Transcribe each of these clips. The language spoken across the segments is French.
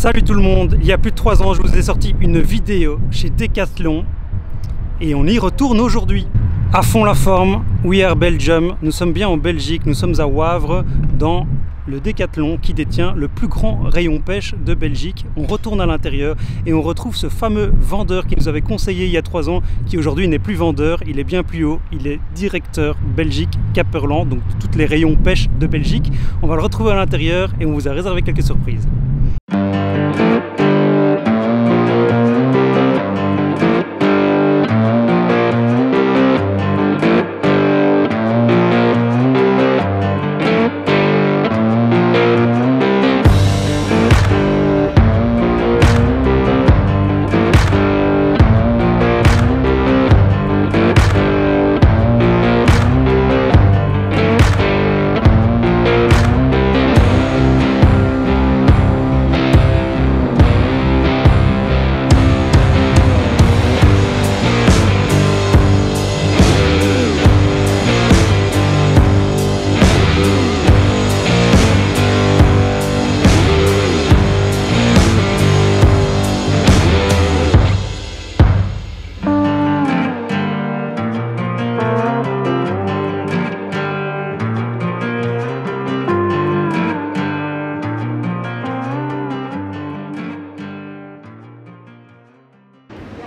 Salut tout le monde, il y a plus de 3 ans je vous ai sorti une vidéo chez Decathlon et on y retourne aujourd'hui. À fond la forme, We Are Belgium, nous sommes bien en Belgique, nous sommes à Wavre dans le Decathlon qui détient le plus grand rayon pêche de Belgique. On retourne à l'intérieur et on retrouve ce fameux vendeur qui nous avait conseillé il y a 3 ans, qui aujourd'hui n'est plus vendeur, il est bien plus haut, il est directeur Belgique Caperland, donc tous les rayons pêche de Belgique. On va le retrouver à l'intérieur et on vous a réservé quelques surprises.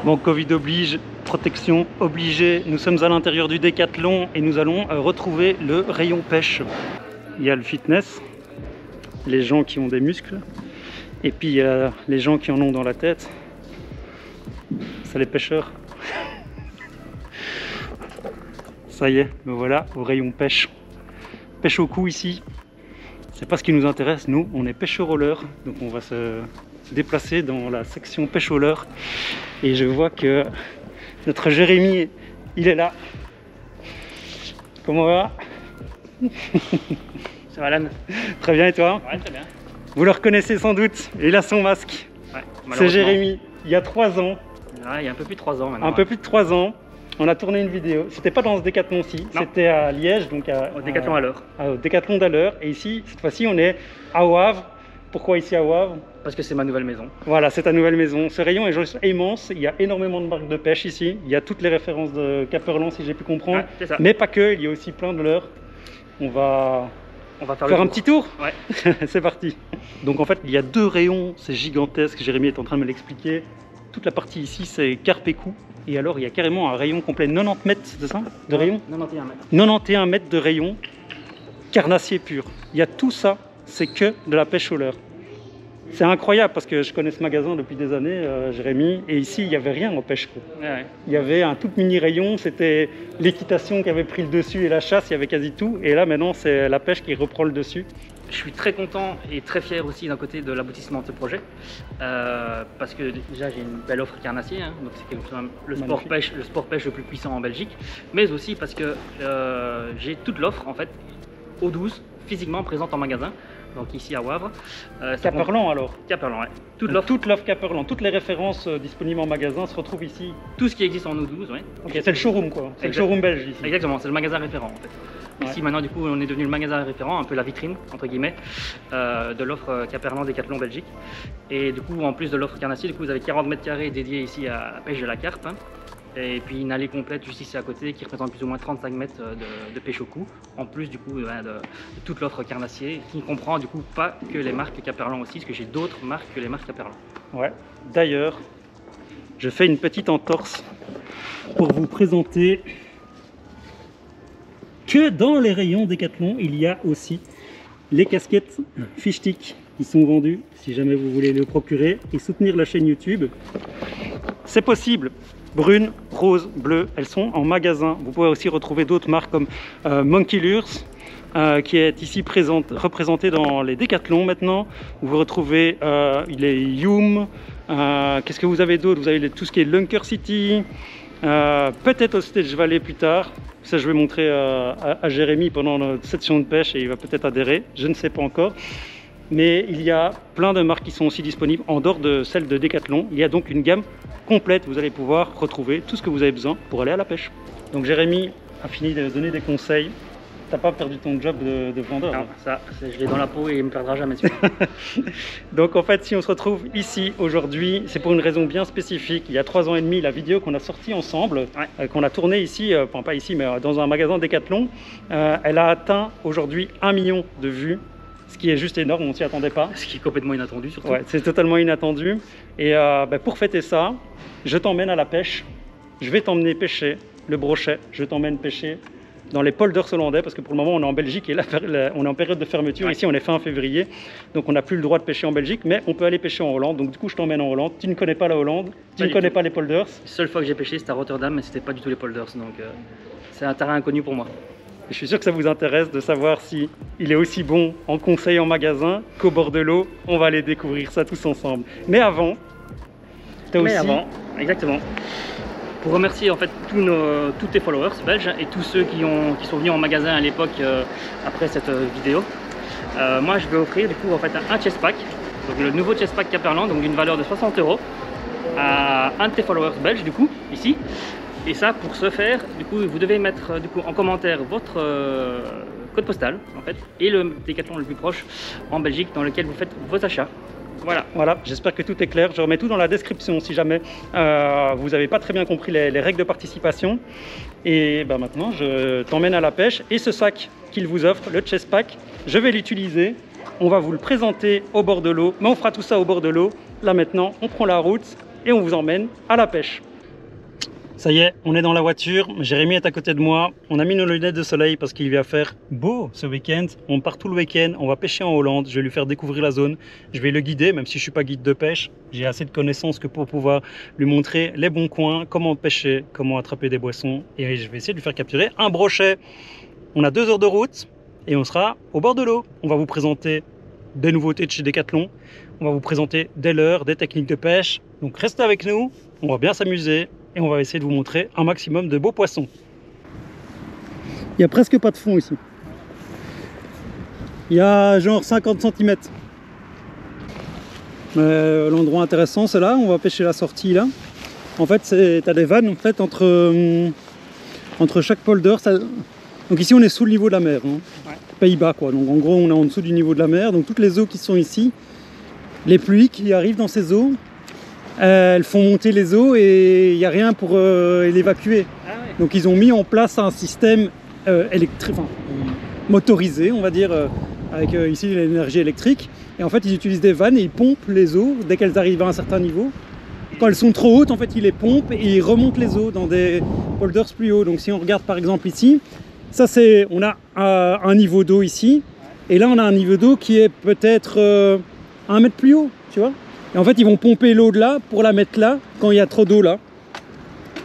Bon, Covid oblige, protection obligée, nous sommes à l'intérieur du Decathlon et nous allons retrouver le rayon pêche. Il y a le fitness, les gens qui ont des muscles, et puis il y a les gens qui en ont dans la tête, c'est les pêcheurs. Ça y est, me voilà au rayon pêche. Pêche au cou ici, c'est pas ce qui nous intéresse, nous on est pêcheurs au leurre, donc on va se déplacer dans la section pêche au leurre. Et je vois que notre Jérémy, il est là. Comment va? Ça va, Alan? Très bien, et toi? Ouais, très bien. Vous le reconnaissez sans doute, il a son masque. Ouais, c'est Jérémy, il y a 3 ans. Ouais, il y a un peu plus de 3 ans maintenant. Un peu plus de 3 ans, on a tourné une vidéo. C'était pas dans ce Decathlon-ci, c'était à Liège, donc au Decathlon à l'heure. Au Decathlon d'Alleur. Et ici, cette fois-ci, on est à Wavre. Pourquoi ici à Wavre? Parce que c'est ma nouvelle maison. Voilà, c'est ta nouvelle maison. Ce rayon est juste immense. Il y a énormément de marques de pêche ici. Il y a toutes les références de Caperland, si j'ai pu comprendre. Ouais, c'est ça. Mais pas que, il y a aussi plein de leurres. On va faire un petit tour. Ouais. C'est parti. Donc en fait, il y a 2 rayons. C'est gigantesque. Jérémy est en train de me l'expliquer. Toute la partie ici, c'est carpe et cou. Et alors, il y a carrément un rayon complet. 90 mètres, c'est ça? De rayon? 91 mètres. 91 mètres de rayon. Carnassier pur. Il y a tout ça. C'est que de la pêche au leurre. C'est incroyable parce que je connais ce magasin depuis des années, Jérémy, et ici il n'y avait rien en pêche. Ouais. Il y avait un tout mini rayon, c'était l'équitation qui avait pris le dessus et la chasse, il y avait quasi tout. Et là maintenant c'est la pêche qui reprend le dessus. Je suis très content et très fier aussi d'un côté de l'aboutissement de ce projet, parce que déjà j'ai une belle offre carnassier, hein, donc c'est le sport pêche le plus puissant en Belgique, mais aussi parce que j'ai toute l'offre en fait au 12 physiquement présente en magasin. Donc ici à Wavre. Caperland alors? Caperland, ouais. Toute l'offre Caperland, toutes les références disponibles en magasin se retrouvent ici. Tout ce qui existe en O12, oui. Okay, c'est le showroom quoi, c'est le showroom belge ici. Exactement, c'est le magasin référent en fait. Ouais. Ici maintenant du coup on est devenu le magasin référent, un peu la vitrine entre guillemets de l'offre Caperland Decathlon Belgique. Et du coup en plus de l'offre carnassier, du coup vous avez 40 mètres carrés dédiés ici à la pêche de la carpe. Hein. Et puis une allée complète juste ici à côté qui représente plus ou moins 35 mètres de pêche au cou, en plus du coup de toute l'offre carnassier, qui ne comprend du coup pas que les marques Caperland aussi, parce que j'ai d'autres marques que les marques Caperland. Ouais, d'ailleurs, je fais une petite entorse pour vous présenter que dans les rayons Decathlon, il y a aussi les casquettes Fishstick qui sont vendues, si jamais vous voulez le procurer et soutenir la chaîne YouTube. C'est possible. Brunes, roses, bleues, elles sont en magasin. Vous pouvez aussi retrouver d'autres marques comme Monkey Lures, qui est ici représentée dans les Decathlon maintenant. Vous retrouvez les Yum. Qu'est-ce que vous avez d'autre? Vous avez tout ce qui est Lunker City, peut-être au Stage Valley plus tard. Ça, je vais montrer à Jérémy pendant notre section de pêche et il va peut-être adhérer. Je ne sais pas encore. Mais il y a plein de marques qui sont aussi disponibles en dehors de celles de Decathlon. Il y a donc une gamme complète. Vous allez pouvoir retrouver tout ce que vous avez besoin pour aller à la pêche. Donc Jérémy a fini de donner des conseils. t'as pas perdu ton job de vendeur. Non, ça, je l'ai dans la peau et il me perdra jamais celui-là. Donc en fait, si on se retrouve ici aujourd'hui, c'est pour une raison bien spécifique. Il y a 3 ans et demi, la vidéo qu'on a sortie ensemble, qu'on a tournée ici, enfin pas ici, mais dans un magasin Decathlon, elle a atteint aujourd'hui 1 million de vues. Ce qui est juste énorme, on s'y attendait pas. Ce qui est complètement inattendu surtout. Ouais, c'est totalement inattendu. Et pour fêter ça, je t'emmène à la pêche. Je vais t'emmener pêcher le brochet. Je t'emmène pêcher dans les polders hollandais parce que pour le moment on est en Belgique et on est en période de fermeture. Ici on est fin février, donc on n'a plus le droit de pêcher en Belgique, mais on peut aller pêcher en Hollande. Donc du coup je t'emmène en Hollande. Tu ne connais pas la Hollande, tu ne connais pas les polders. La seule fois que j'ai pêché c'était à Rotterdam, mais c'était pas du tout les polders, donc c'est un terrain inconnu pour moi. Je suis sûr que ça vous intéresse de savoir si il est aussi bon en conseil en magasin qu'au bord de l'eau. On va aller découvrir ça tous ensemble. Mais avant, exactement. Pour remercier en fait tous tes followers belges et tous ceux qui sont venus en magasin à l'époque après cette vidéo. Moi je vais offrir du coup en fait un chest pack, donc le nouveau chest pack Caperland, donc d'une valeur de 60 € à un de tes followers belges du coup ici. Et ça, pour ce faire, du coup, vous devez mettre du coup en commentaire votre code postal en fait et le Decathlon le plus proche en Belgique dans lequel vous faites vos achats. Voilà, j'espère que tout est clair. Je remets tout dans la description si jamais vous n'avez pas très bien compris les règles de participation. Et maintenant, je t'emmène à la pêche. Et ce sac qu'il vous offre, le chest pack, je vais l'utiliser. On va vous le présenter au bord de l'eau. Mais on fera tout ça au bord de l'eau. Là maintenant, on prend la route et on vous emmène à la pêche. Ça y est, on est dans la voiture, Jérémy est à côté de moi, on a mis nos lunettes de soleil parce qu'il va faire beau ce week-end, on part tout le week-end, on va pêcher en Hollande, je vais lui faire découvrir la zone, je vais le guider, même si je ne suis pas guide de pêche, j'ai assez de connaissances que pour pouvoir lui montrer les bons coins, comment pêcher, comment attraper des boissons, et je vais essayer de lui faire capturer un brochet. On a 2 heures de route et on sera au bord de l'eau. On va vous présenter des nouveautés de chez Decathlon, on va vous présenter des leurres, des techniques de pêche, donc restez avec nous, on va bien s'amuser. Et on va essayer de vous montrer un maximum de beaux poissons. Il n'y a presque pas de fond ici. Il y a genre 50 cm. L'endroit intéressant c'est là, on va pêcher la sortie là. En fait tu as des vannes en fait, entre chaque polder. Donc ici on est sous le niveau de la mer, hein. Pays-Bas quoi. Donc en gros on est en dessous du niveau de la mer. Donc toutes les eaux qui sont ici, les pluies qui arrivent dans ces eaux, elles font monter les eaux et il n'y a rien pour l'évacuer. Ah ouais. Donc ils ont mis en place un système motorisé, on va dire, avec ici l'énergie électrique. Et en fait ils utilisent des vannes et ils pompent les eaux dès qu'elles arrivent à un certain niveau. Quand elles sont trop hautes, en fait ils les pompent et ils remontent les eaux dans des polders plus hauts. Donc si on regarde par exemple ici, ça c'est, on a un niveau d'eau ici. Et là on a un niveau d'eau qui est peut-être 1 mètre plus haut, tu vois. Et en fait, ils vont pomper l'eau de là pour la mettre là, quand il y a trop d'eau là.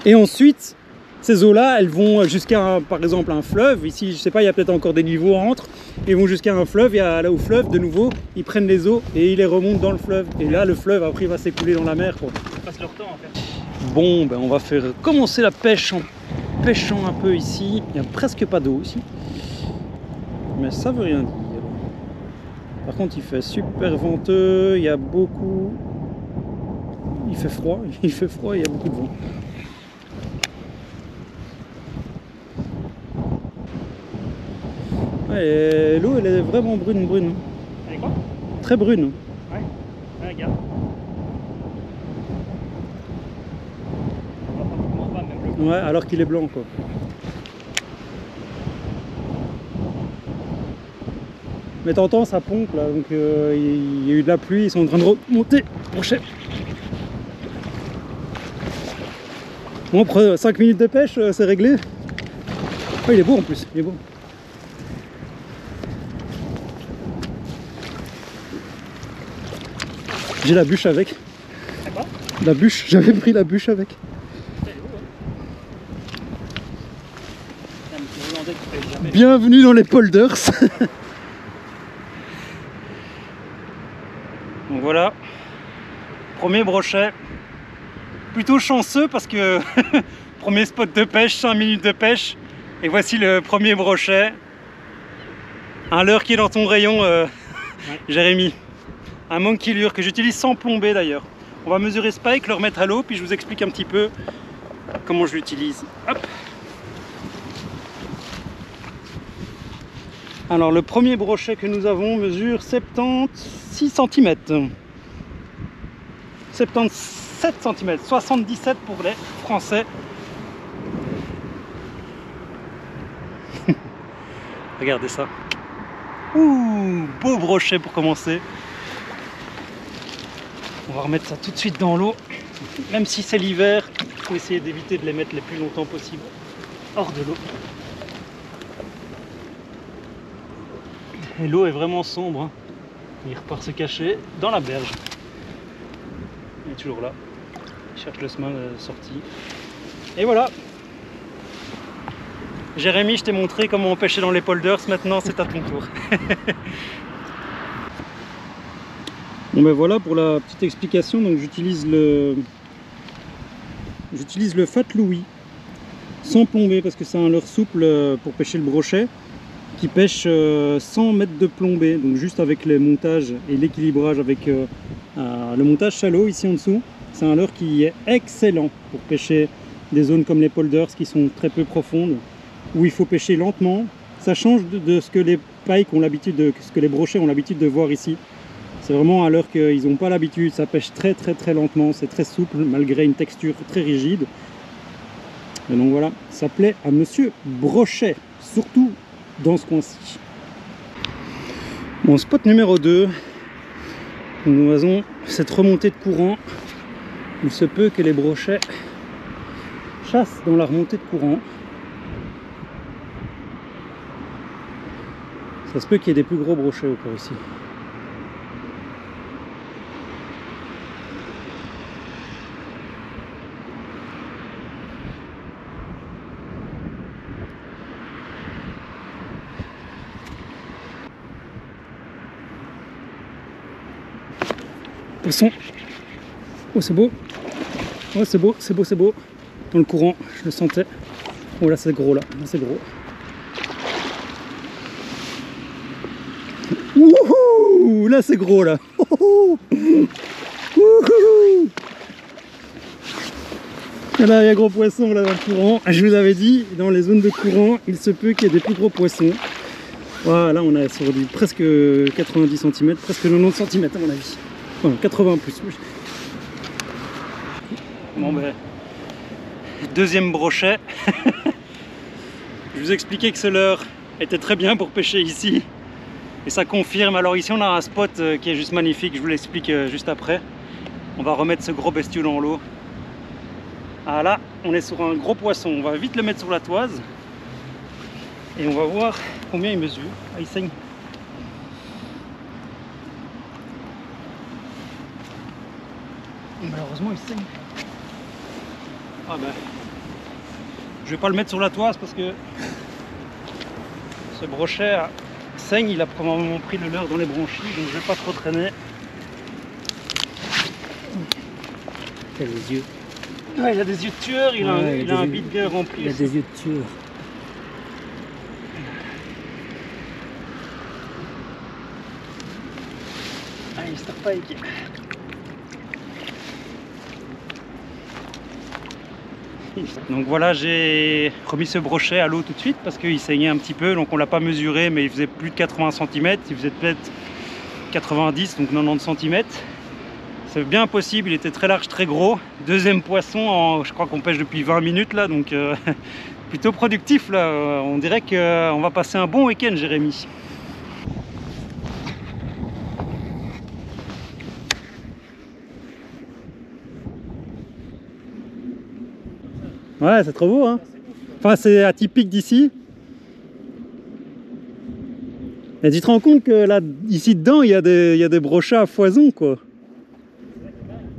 Et ensuite, ces eaux-là, elles vont jusqu'à, par exemple, un fleuve. Ici, je sais pas, il y a peut-être encore des niveaux entre. Ils vont jusqu'à un fleuve, et là au fleuve, de nouveau, ils prennent les eaux et ils les remontent dans le fleuve. Et là, le fleuve, après, il va s'écouler dans la mer, quoi. Ils passent leur temps, en fait. Bon, on va faire commencer la pêche en pêchant un peu ici. Il n'y a presque pas d'eau ici. Mais ça veut rien dire. Par contre il fait super venteux, il y a beaucoup... il fait froid, il y a beaucoup de vent. Ouais, l'eau elle est vraiment brune. Elle est quoi? Très brune. Ouais, regarde. Ouais, alors qu'il est blanc quoi. Mais t'entends, ça pompe là, donc il y a eu de la pluie, ils sont en train de remonter. Brochet. Bon, après 5 minutes de pêche, c'est réglé. Oh, il est beau en plus, il est beau. J'ai la bûche avec. D'accord. La bûche, j'avais pris la bûche avec. Bienvenue dans les polders. Donc voilà, premier brochet, plutôt chanceux parce que premier spot de pêche, 5 minutes de pêche, et voici le premier brochet, un leurre qui est dans ton rayon, Jérémy, un monkey lure que j'utilise sans plomber d'ailleurs. On va mesurer ce pike, le remettre à l'eau, puis je vous explique un petit peu comment je l'utilise. Hop. Alors le premier brochet que nous avons mesure 76 cm. 77 cm, 77 pour les Français. Regardez ça. Ouh, beau brochet pour commencer. On va remettre ça tout de suite dans l'eau. Même si c'est l'hiver, il faut essayer d'éviter de les mettre le plus longtemps possible hors de l'eau. Et l'eau est vraiment sombre, hein. Il repart se cacher dans la berge. Il est toujours là. Il cherche le chemin de sortie. Et voilà. Jérémy, je t'ai montré comment on pêchait dans les polders. Maintenant, c'est à ton tour. Bon ben voilà pour la petite explication. Donc j'utilise le Fat Louis sans plomber parce que c'est un leurre souple pour pêcher le brochet, qui pêche 100 mètres de plombée, donc juste avec les montages et l'équilibrage avec le montage shallow ici en dessous. C'est un leurre qui est excellent pour pêcher des zones comme les polders qui sont très peu profondes, où il faut pêcher lentement. Ça change de ce que les pikes ont l'habitude de, ce que les brochets ont l'habitude de voir ici. C'est vraiment un leurre qu'ils n'ont pas l'habitude, ça pêche très lentement, c'est très souple malgré une texture très rigide. Et donc voilà, ça plaît à Monsieur Brochet, surtout dans ce coin-ci. Bon, spot numéro 2, nous avons cette remontée de courant. Il se peut que les brochets chassent dans la remontée de courant. Ça se peut qu'il y ait des plus gros brochets encore ici. Poisson. Oh c'est beau. Oh c'est beau, c'est beau, c'est beau. Dans le courant, je le sentais. Oh là c'est gros là, là c'est gros. Wouhou, là c'est gros là. Wouhou. Là il y a gros poisson là dans le courant. Je vous avais dit, dans les zones de courant, il se peut qu'il y ait des plus gros poissons. Voilà, là on est sur du presque 90 cm, presque 90 cm à mon avis. Enfin, 80 plus. Bon ben, deuxième brochet. Je vous expliquais que ce leurre était très bien pour pêcher ici. Et ça confirme. Alors ici on a un spot qui est juste magnifique, je vous l'explique juste après. On va remettre ce gros bestiau dans l'eau. Ah là, on est sur un gros poisson. On va vite le mettre sur la toise. Et on va voir combien il mesure. Ah, il saigne. Malheureusement il saigne. Ah ben, je vais pas le mettre sur la toise parce que ce brochet saigne, il a probablement pris le leurre dans les branchies, donc je vais pas trop traîner. Il a les yeux. Ouais, il a des yeux de tueur, il a un bide bien rempli. Il a des yeux de tueur. Allez, Star Pike. Donc voilà, j'ai remis ce brochet à l'eau tout de suite parce qu'il saignait un petit peu, donc on l'a pas mesuré, mais il faisait plus de 80 cm, il faisait peut-être 90, donc 90 cm. C'est bien possible, il était très large, très gros. Deuxième poisson, je crois qu'on pêche depuis 20 minutes là, donc plutôt productif là. On dirait qu'on va passer un bon week-end, Jérémy. Ouais, c'est trop beau, hein. Enfin, c'est atypique d'ici. Et tu te rends compte que là, ici dedans, il y a des brochets à foison, quoi.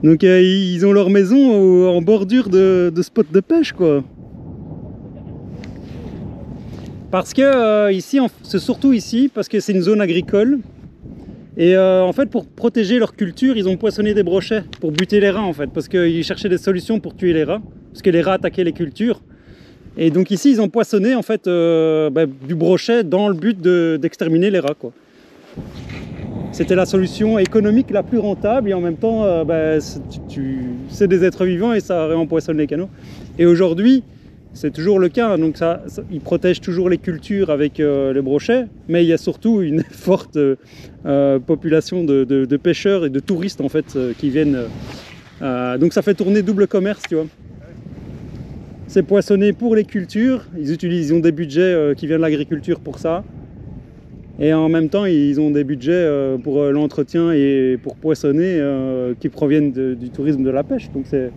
Donc ils ont leur maison en bordure de spots de pêche, quoi. Parce que ici, c'est surtout ici, parce que c'est une zone agricole. Et en fait, pour protéger leur culture, ils ont poissonné des brochets pour buter les rats, en fait. Parce qu'ils cherchaient des solutions pour tuer les rats. Parce que les rats attaquaient les cultures. Et donc ici, ils ont poissonné, en fait, du brochet dans le but d'exterminer les rats, quoi. C'était la solution économique la plus rentable et en même temps, c'est des êtres vivants et ça réempoissonne les canaux. Et aujourd'hui, c'est toujours le cas, donc ils protègent toujours les cultures avec les brochets, mais il y a surtout une forte population de pêcheurs et de touristes en fait qui viennent. Donc ça fait tourner double commerce, tu vois. C'est poissonné pour les cultures, ils ont des budgets qui viennent de l'agriculture pour ça. Et en même temps, ils ont des budgets pour l'entretien et pour poissonner qui proviennent du tourisme de la pêche. Donc c'est...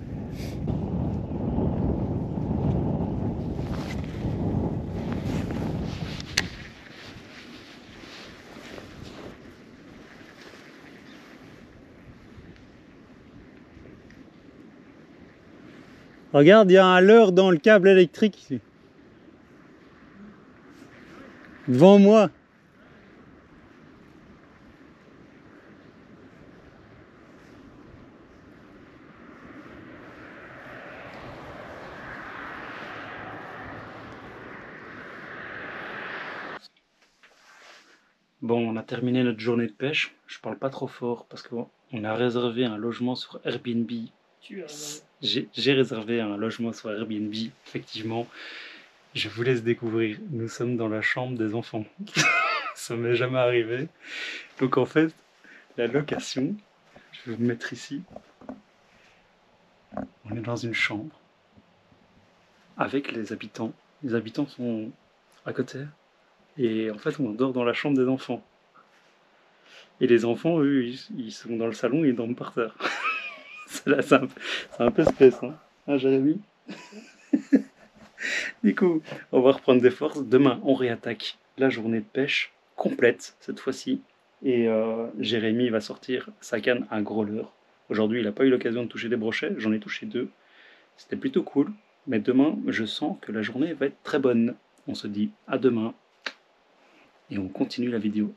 Regarde, il y a un leurre dans le câble électrique ici. Devant moi. Bon, on a terminé notre journée de pêche. Je parle pas trop fort parce qu'on a réservé un logement sur Airbnb. J'ai réservé un logement sur Airbnb, effectivement. Je vous laisse découvrir. Nous sommes dans la chambre des enfants. Ça m'est jamais arrivé. Donc en fait, la location, je vais vous mettre ici. On est dans une chambre avec les habitants. Les habitants sont à côté. Et en fait, on dort dans la chambre des enfants. Et les enfants, eux, ils sont dans le salon et ils dorment par terre. C'est un peu space, hein, Jérémy? Du coup, on va reprendre des forces. Demain, on réattaque la journée de pêche complète, cette fois-ci. Et Jérémy va sortir sa canne à gros leurre. Aujourd'hui, il n'a pas eu l'occasion de toucher des brochets. J'en ai touché 2. C'était plutôt cool. Mais demain, je sens que la journée va être très bonne. On se dit à demain. Et on continue la vidéo.